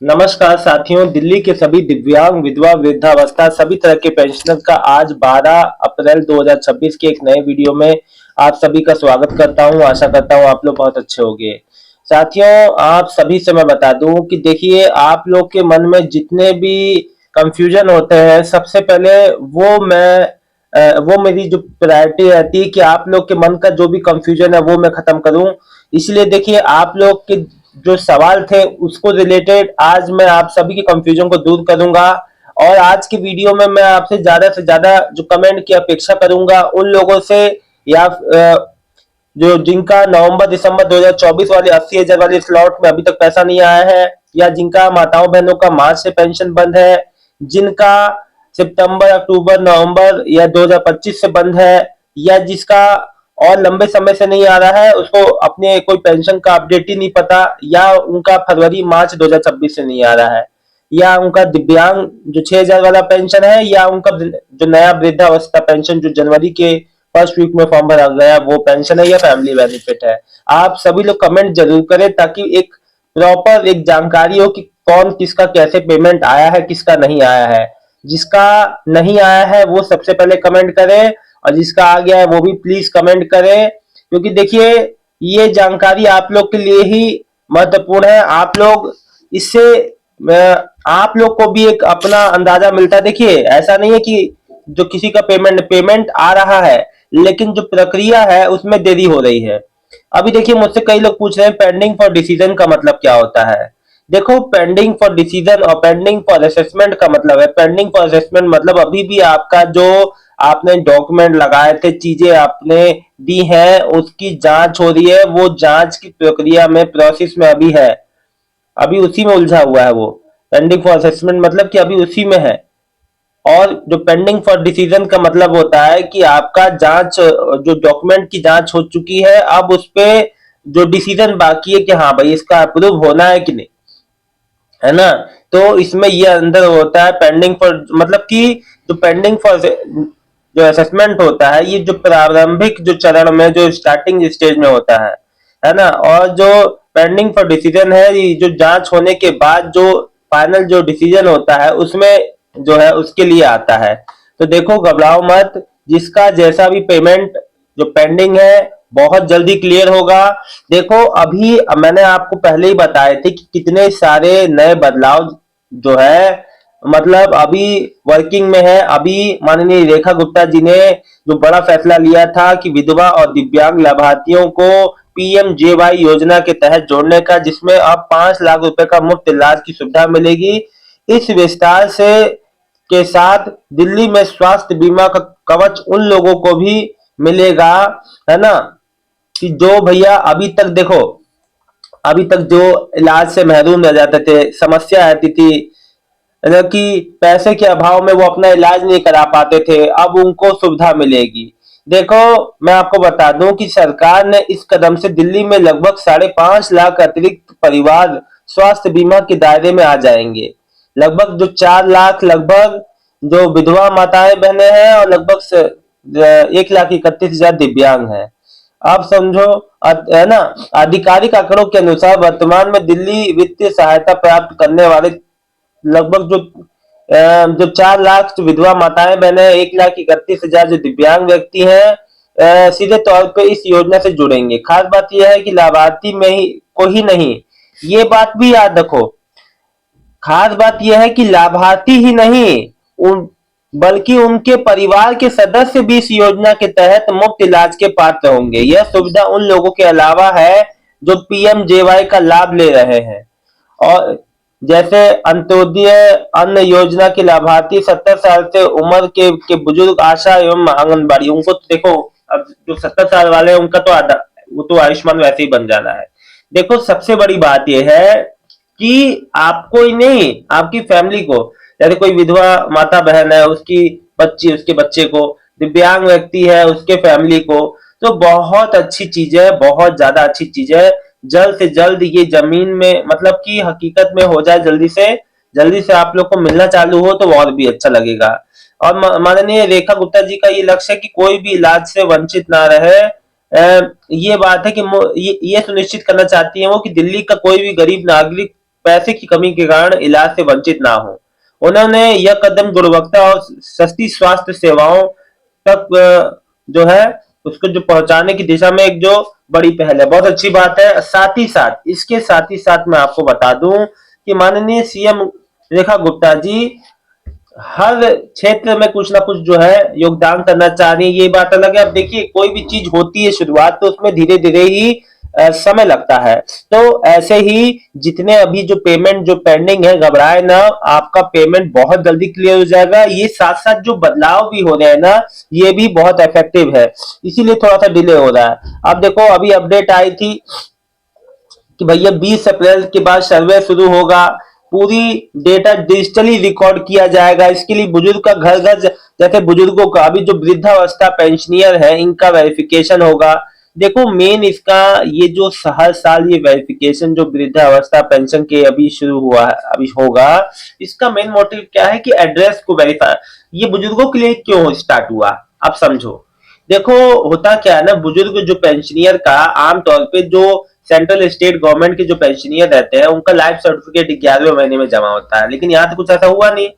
नमस्कार साथियों, दिल्ली के सभी दिव्यांग, विधवा, वृद्धावस्था सभी तरह के पेंशनर का आज 12 अप्रैल 2026 के एक नए वीडियो में आप सभी का स्वागत करता हूं। आशा करता हूं आप लोग बहुत अच्छे होंगे। साथियों, आप सभी से मैं बता दूं कि देखिए, आप लोग के मन में जितने भी कंफ्यूजन होते हैं, सबसे पहले वो मेरी जो प्रायोरिटी रहती है कि आप लोग के मन का जो भी कंफ्यूजन है वो मैं खत्म करूं। इसलिए देखिए, आप लोग के जो सवाल थे उसको रिलेटेड आज मैं आप सभी के कंफ्यूजन को दूर करूंगा। और आज की वीडियो में मैं आपसे ज्यादा से ज्यादा जो कमेंट की अपेक्षा करूंगा उन लोगों से, या जो जिनका नवंबर दिसंबर 2024 वाले 80,000 वाले स्लॉट में अभी तक पैसा नहीं आया है, या जिनका माताओं बहनों का मार्च से पेंशन बंद है, जिनका सितंबर अक्टूबर नवंबर या 2025 से बंद है, या जिसका और लंबे समय से नहीं आ रहा है, उसको अपने कोई पेंशन का अपडेट ही नहीं पता, या उनका फरवरी मार्च 2026 से नहीं आ रहा है, या उनका दिव्यांग जो 6,000 वाला पेंशन है, या उनका जो नया वृद्धावस्था पेंशन जो जनवरी के फर्स्ट वीक में फॉर्म भरा गया वो पेंशन है या फैमिली बेनिफिट है। आप सभी लोग कमेंट जरूर करें ताकि एक प्रॉपर एक जानकारी हो कि कौन किसका कैसे पेमेंट आया है, किसका नहीं आया है। जिसका नहीं आया है वो सबसे पहले कमेंट करे, और जिसका आ गया है वो भी प्लीज कमेंट करे, क्योंकि देखिए, ये जानकारी आप लोग के लिए ही महत्वपूर्ण है। आप लोग इससे आप लोग को भी एक अपना अंदाजा मिलता है। देखिए, ऐसा नहीं है कि जो किसी का पेमेंट पेमेंट आ रहा है, लेकिन जो प्रक्रिया है उसमें देरी हो रही है। अभी देखिए, मुझसे कई लोग पूछ रहे हैं पेंडिंग फॉर डिसीजन का मतलब क्या होता है। देखो, पेंडिंग फॉर डिसीजन और पेंडिंग फॉर असेसमेंट का मतलब है, पेंडिंग फॉर असेसमेंट मतलब अभी भी आपका जो आपने डॉक्यूमेंट लगाए थे, चीजें आपने दी हैं, उसकी जांच हो रही है। वो जांच की प्रक्रिया में प्रोसेस में अभी है, अभी उसी में उलझा हुआ है वो। पेंडिंग फॉर असेसमेंट मतलब कि अभी उसी में है। और जो पेंडिंग फॉर डिसीजन का मतलब होता है कि आपका जांच जो डॉक्यूमेंट की जांच हो चुकी है, अब उस पे जो डिसीजन बाकी है कि हाँ भाई इसका अप्रूव होना है कि नहीं, है ना। तो इसमें ये अंदर होता है पेंडिंग फॉर, मतलब कि जो पेंडिंग फॉर जो असेसमेंट होता है, ये जो प्रारंभिक जो चरण में जो स्टार्टिंग स्टेज में होता है ना। और जो पेंडिंग फॉर डिसीजन है, ये जो जांच होने के बाद जो फाइनल जो डिसीजन होता है उसमें जो है उसके लिए आता है। तो देखो, घबराओ मत, जिसका जैसा भी पेमेंट जो पेंडिंग है बहुत जल्दी क्लियर होगा। देखो, अभी मैंने आपको पहले ही बताए थे कि कितने सारे नए बदलाव जो है, मतलब अभी वर्किंग में है। अभी माननीय रेखा गुप्ता जी ने जो बड़ा फैसला लिया था कि विधवा और दिव्यांग लाभार्थियों को पीएमजेवाई योजना के तहत जोड़ने का, जिसमें अब 5 लाख रुपए का मुफ्त इलाज की सुविधा मिलेगी। इस विस्तार से के साथ दिल्ली में स्वास्थ्य बीमा का कवच उन लोगों को भी मिलेगा, है ना, कि जो भैया अभी तक देखो, अभी तक जो इलाज से महरूम रह जाते थे, समस्या आती थी, मतलब कि पैसे के अभाव में वो अपना इलाज नहीं करा पाते थे, अब उनको सुविधा मिलेगी। देखो, मैं आपको बता दूं कि सरकार ने इस कदम से दिल्ली में लगभग 5.5 लाख अतिरिक्त परिवार स्वास्थ्य बीमा के दायरे में आ जाएंगे। लगभग जो 4 लाख लगभग जो विधवा माताएं बहने हैं, और लगभग 1,31,000 दिव्यांग हैं। आप समझो, है ना। आधिकारिक आंकड़ों के अनुसार वर्तमान में दिल्ली वित्तीय सहायता प्राप्त करने वाले लगभग जो 4 लाख जो विधवा माताएं बहने, 1,31,000 जो दिव्यांग व्यक्ति हैं, सीधे तौर पे इस योजना से जुड़ेंगे। खास बात यह है कि लाभार्थी में ही को ही नहीं, ये बात भी याद रखो, खास बात यह है कि लाभार्थी ही नहीं, उन बल्कि उनके परिवार के सदस्य भी इस योजना के तहत मुफ्त इलाज के पात्र होंगे। यह सुविधा उन लोगों के अलावा है जो पीएमजेवाई का लाभ ले रहे हैं। और जैसे अंत्योदय अन्न योजना के लाभार्थी 70 साल से उम्र के बुजुर्ग, आशा एवं आंगनबाड़ी, उनको तो देखो, अब जो 70 साल वाले हैं उनका तो वो तो आयुष्मान वैसे ही बन जाना है। देखो, सबसे बड़ी बात यह है कि आपको ही नहीं, आपकी फैमिली को, जैसे कोई विधवा माता बहन है, उसकी बच्ची, उसके बच्चे को, दिव्यांग व्यक्ति है उसके फैमिली को, तो बहुत अच्छी चीज है, बहुत ज्यादा अच्छी चीज है। जल्द से जल्द ये जमीन में, मतलब कि हकीकत में हो जाए, जल्दी से आप लोग को मिलना चालू हो तो और भी अच्छा लगेगा। और माननीय रेखा गुप्ता जी का ये लक्ष्य है कि कोई भी इलाज से वंचित ना रहे। ये बात है कि ये सुनिश्चित करना चाहती है वो कि दिल्ली का कोई भी गरीब नागरिक पैसे की कमी के कारण इलाज से वंचित ना हो। उन्होंने यह कदम गुणवत्ता और सस्ती स्वास्थ्य सेवाओं तक जो है उसको जो पहुंचाने की दिशा में एक जो बड़ी पहल है, बहुत अच्छी बात है। साथ ही साथ इसके साथ ही साथ मैं आपको बता दूं कि माननीय सीएम रेखा गुप्ता जी हर क्षेत्र में कुछ ना कुछ जो है योगदान करना चाह रही है, ये बात अलग है। अब देखिए कोई भी चीज होती है शुरुआत तो उसमें धीरे धीरे ही समय लगता है। तो ऐसे ही जितने अभी जो पेमेंट जो पेंडिंग है, घबराए ना, आपका पेमेंट बहुत जल्दी क्लियर हो जाएगा। ये साथ साथ जो बदलाव भी हो रहे हैं ना, ये भी बहुत इफेक्टिव है, इसीलिए थोड़ा सा डिले हो रहा है। अब देखो अभी अपडेट आई थी कि भैया 20 अप्रैल के बाद सर्वे शुरू होगा, पूरी डेटा डिजिटली रिकॉर्ड किया जाएगा। इसके लिए बुजुर्ग का घर घर जैसे बुजुर्गों का अभी जो वृद्धावस्था पेंशनियर है इनका वेरिफिकेशन होगा। देखो मेन इसका ये जो हर साल ये वेरिफिकेशन जो वृद्धावस्था पेंशन के अभी शुरू हुआ है अभी होगा, इसका मेन मोटिव क्या है कि एड्रेस को वेरीफाई, ये बुजुर्गों के लिए क्यों स्टार्ट हुआ आप समझो। देखो होता क्या है ना, बुजुर्ग जो पेंशनियर का आमतौर पे जो सेंट्रल स्टेट गवर्नमेंट के जो पेंशनियर रहते हैं उनका लाइफ सर्टिफिकेट 11वें महीने में जमा होता है, लेकिन यहाँ तो कुछ ऐसा हुआ नहीं।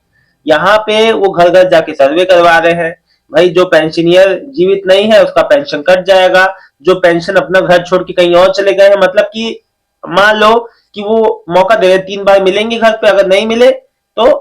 यहाँ पे वो घर घर जाके सर्वे करवा रहे हैं। भाई जो पेंशनियर जीवित नहीं है उसका पेंशन कट जाएगा, जो पेंशन अपना घर छोड़ के कहीं और चले गए हैं, मतलब कि मान लो कि वो मौका दे रहे 3 बार मिलेंगे घर पे, अगर नहीं मिले तो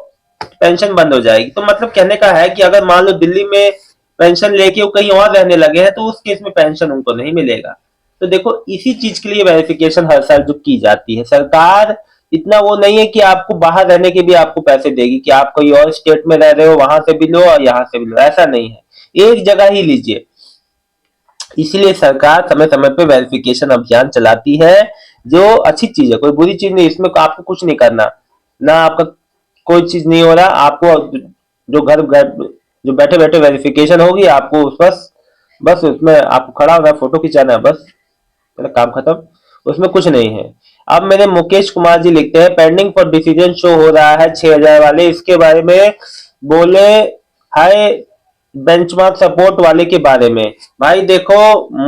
पेंशन बंद हो जाएगी। तो मतलब कहने का है कि अगर मान लो दिल्ली में पेंशन लेके वो कहीं और रहने लगे हैं तो उस केस में पेंशन उनको नहीं मिलेगा। तो देखो इसी चीज के लिए वेरिफिकेशन हर साल जो की जाती है, सरकार इतना वो नहीं है कि आपको बाहर रहने के भी आपको पैसे देगी कि आप कोई और स्टेट में रह रहे हो वहां से भी लो और यहाँ से भी लो, ऐसा नहीं है, एक जगह ही लीजिए। इसीलिए सरकार समय समय पे वेरिफिकेशन अभियान चलाती है, जो अच्छी चीज है, कोई बुरी चीज नहीं, इसमें आपको कुछ नहीं करना, ना आपका कोई चीज नहीं हो रहा। आपको जो घर घर जो बैठे बैठे वेरिफिकेशन होगी, आपको बस बस उसमें आपको खड़ा होना, फोटो खिंचाना है, बस मेरा काम खत्म, उसमें कुछ नहीं है। अब मेरे मुकेश कुमार जी लिखते हैं पेंडिंग फॉर डिसीजन शो हो रहा है 6000 वाले, इसके बारे में बोले हाय बेंचमार्क सपोर्ट वाले के बारे में। भाई देखो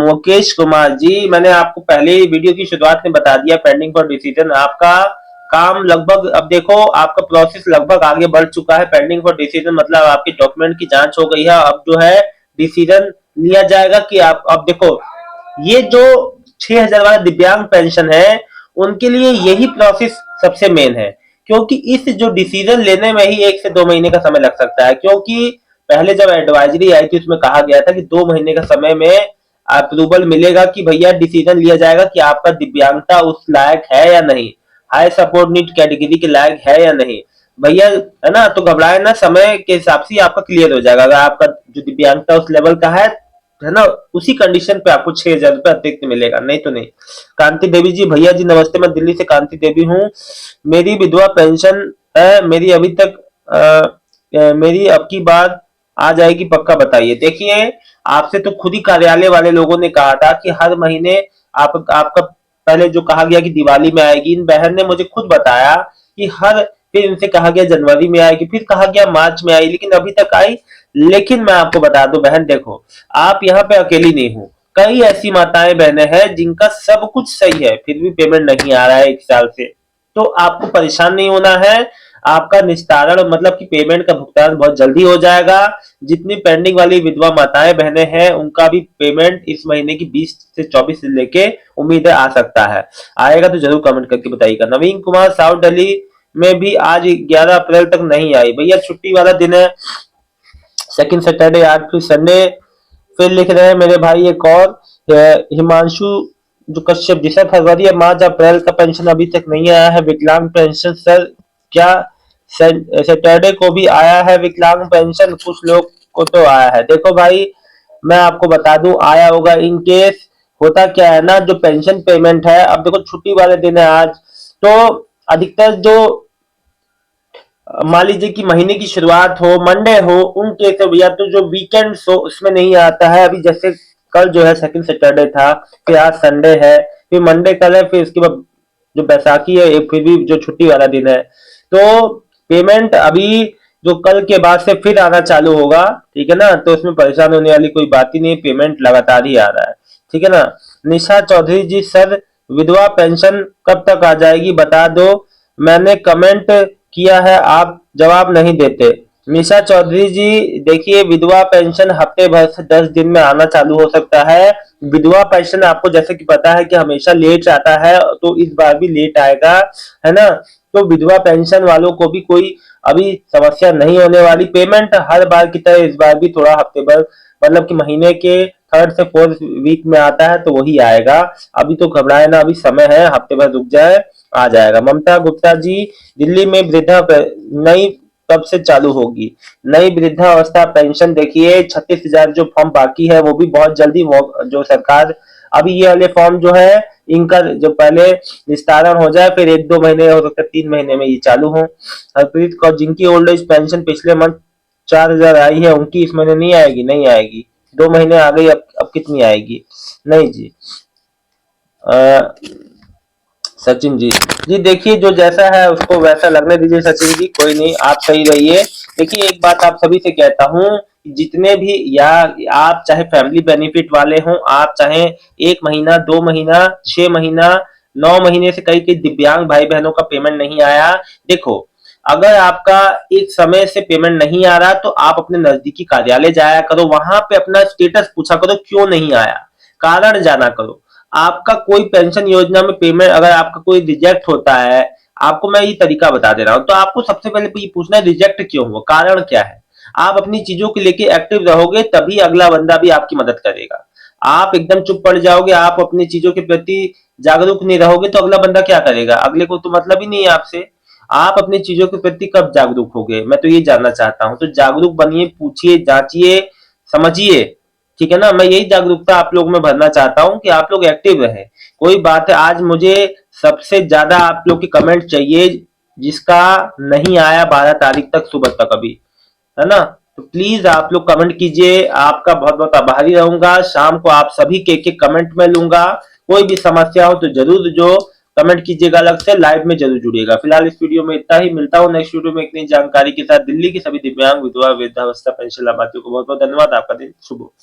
मुकेश कुमार जी, मैंने आपको पहले ही वीडियो की शुरुआत में बता दिया पेंडिंग फॉर डिसीजन, आपका काम लगभग, अब देखो आपका प्रोसेस लगभग आगे बढ़ चुका है। पेंडिंग फॉर डिसीजन मतलब आपके डॉक्यूमेंट की जांच हो गई है, अब जो है डिसीजन लिया जाएगा कि आप, अब देखो ये जो 6000 वाला दिव्यांग पेंशन है उनके लिए यही प्रोसेस सबसे मेन है, क्योंकि इस जो डिसीजन लेने में ही 1 से 2 महीने का समय लग सकता है। क्योंकि पहले जब एडवाइजरी आई थी उसमें कहा गया था कि 2 महीने का समय में अप्रूवल मिलेगा कि भैया डिसीजन लिया जाएगा कि आपका दिव्यांगता उस लायक है या नहीं, हाई सपोर्ट नीड कैटेगरी के लायक है या नहीं भैया, है ना। तो घबराए ना, समय के हिसाब से आपका क्लियर हो जाएगा। अगर आपका जो दिव्यांगता उस लेवल का है ना, उसी कंडीशन पे आपको 6000 रुपए अतिरिक्त मिलेगा, नहीं तो नहीं। कांति देवी जी, भैया जी नमस्ते, मैं दिल्ली से कांति देवी हूँ, मेरी विधवा पेंशन है, मेरी अभी तक मेरी अब की बार आ जाएगी पक्का बताइए। देखिए आपसे तो खुद ही कार्यालय वाले लोगों ने कहा था कि हर महीने आपका पहले जो कहा गया कि दिवाली में आएगी, इन बहन ने मुझे खुद बताया कि हर, फिर इनसे कहा गया जनवरी में आएगी, फिर कहा गया मार्च में आई, लेकिन अभी तक आई। लेकिन मैं आपको बता दूं बहन, देखो आप यहाँ पे अकेली नहीं हो, कई ऐसी माताएं बहनें हैं जिनका सब कुछ सही है फिर भी पेमेंट नहीं आ रहा है 1 साल से। तो आपको परेशान नहीं होना है, आपका निस्तारण मतलब कि पेमेंट का भुगतान बहुत जल्दी हो जाएगा। जितनी पेंडिंग वाली विधवा माताएं बहनें हैं उनका भी पेमेंट इस महीने की 20 से 24 से लेके उम्मीद है आ सकता है। आएगा तो जरूर कमेंट करके बताइएगा। नवीन कुमार, साउथ दिल्ली में भी आज 11 अप्रैल तक नहीं आई, भैया छुट्टी वाला दिन है, सेकंड सैटरडे, आज फिर संडे। फिर लिख रहे हैं मेरे भाई एक और हिमांशु जो कश्यप, दिसंबर फरवरी या मार्च अप्रैल का पेंशन अभी तक नहीं आया है, विकलांग पेंशन सर क्या सैटरडे को भी आया है विकलांग पेंशन? कुछ लोग को तो आया है। देखो भाई मैं आपको बता दूं आया होगा, इन केस होता क्या है ना, जो पेंशन पेमेंट है, अब देखो छुट्टी वाले दिन है आज, तो अधिकतर जो मान लीजिए कि महीने की शुरुआत हो, मंडे हो, उन केस या तो जो वीकेंड हो उसमें नहीं आता है। अभी जैसे कल जो है सेकंड सैटरडे था, फिर आज संडे है, फिर मंडे कल है, फिर उसके बाद जो बैसाखी है फिर भी जो छुट्टी वाला दिन है। तो पेमेंट अभी जो कल के बाद से फिर आना चालू होगा, ठीक है ना, तो उसमें परेशान होने वाली कोई बात ही नहीं, पेमेंट लगातार ही आ रहा है, ठीक है ना। निशा चौधरी जी, सर विधवा पेंशन कब तक आ जाएगी बता दो, मैंने कमेंट किया है, आप जवाब नहीं देते। निशा चौधरी जी, देखिए विधवा पेंशन हफ्ते भर से 10 दिन में आना चालू हो सकता है। विधवा पेंशन आपको जैसे कि पता है कि हमेशा लेट आता है, तो इस बार भी लेट आएगा, है ना। तो विधवा पेंशन वालों को भी कोई अभी समस्या नहीं होने वाली। पेमेंट हर बार की तरह इस बार भी थोड़ा हफ्ते भर, मतलब कि महीने के थर्ड से फोर्थ वीक में आता है, तो वही आएगा। अभी तो घबराए ना, अभी समय है, हफ्ते भर रुक जाए, आ जाएगा। ममता गुप्ता जी, दिल्ली में नई कब से चालू होगी? नई वृद्धावस्था पेंशन देखिए 36,000 जो फॉर्म बाकी है वो भी बहुत जल्दी जो सरकार, अभी ये वाले फॉर्म जो है इनका जो पहले निस्तारण हो जाए, फिर 1-2 महीने हो सकते 3 महीने में ये चालू हो। हरप्रीत कौर, जिनकी ओल्ड एज पेंशन पिछले मंथ 4,000 आई है, उनकी इस महीने नहीं आएगी? नहीं आएगी, 2 महीने आ गई, अब कितनी आएगी? नहीं जी। सचिन जी, जी देखिए जो जैसा है उसको वैसा लगने दीजिए सचिन जी, कोई नहीं, आप सही रहिए। देखिए एक बात आप सभी से कहता हूँ, जितने भी, या आप चाहे फैमिली बेनिफिट वाले हों, आप चाहे 1 महीना, 2 महीना, 6 महीना, 9 महीने से कई कई दिव्यांग भाई बहनों का पेमेंट नहीं आया। देखो, अगर आपका एक समय से पेमेंट नहीं आ रहा तो आप अपने नजदीकी कार्यालय जाया करो, वहां पे अपना स्टेटस पूछा करो क्यों नहीं आया, कारण जाना करो। आपका कोई पेंशन योजना में पेमेंट अगर आपका कोई रिजेक्ट होता है, आपको मैं ये तरीका बता दे रहा हूं, तो आपको सबसे पहले ये पूछना है रिजेक्ट क्यों हुआ, कारण क्या है। आप अपनी चीजों को लेके एक्टिव रहोगे तभी अगला बंदा भी आपकी मदद करेगा। आप एकदम चुप पड़ जाओगे, आप अपनी चीजों के प्रति जागरूक नहीं रहोगे, तो अगला बंदा क्या करेगा? अगले को तो मतलब ही नहीं है आपसे। आप अपनी चीजों के प्रति कब जागरूक होगे, मैं तो ये जानना चाहता हूं। तो जागरूक बनिए, पूछिए, जांचिए, समझिए, ठीक है ना। मैं यही जागरूकता आप लोग में भरना चाहता हूँ कि आप लोग एक्टिव रहे। कोई बात है, आज मुझे सबसे ज्यादा आप लोग की कमेंट चाहिए, जिसका नहीं आया 12 तारीख तक सुबह तक अभी, है ना। तो प्लीज आप लोग कमेंट कीजिए, आपका बहुत बहुत आभारी रहूंगा। शाम को आप सभी के एक कमेंट में लूंगा। कोई भी समस्या हो तो जरूर जो कमेंट कीजिएगा, अलग से लाइव में जरूर जुड़िएगा। फिलहाल इस वीडियो में इतना ही, मिलता हूँ नेक्स्ट वीडियो में एक नई जानकारी के साथ। दिल्ली की सभी दिव्यांग विधवा वृद्धावस्था पेंशन लाभार्थियों को बहुत बहुत धन्यवाद। आपका दिन शुभ हो।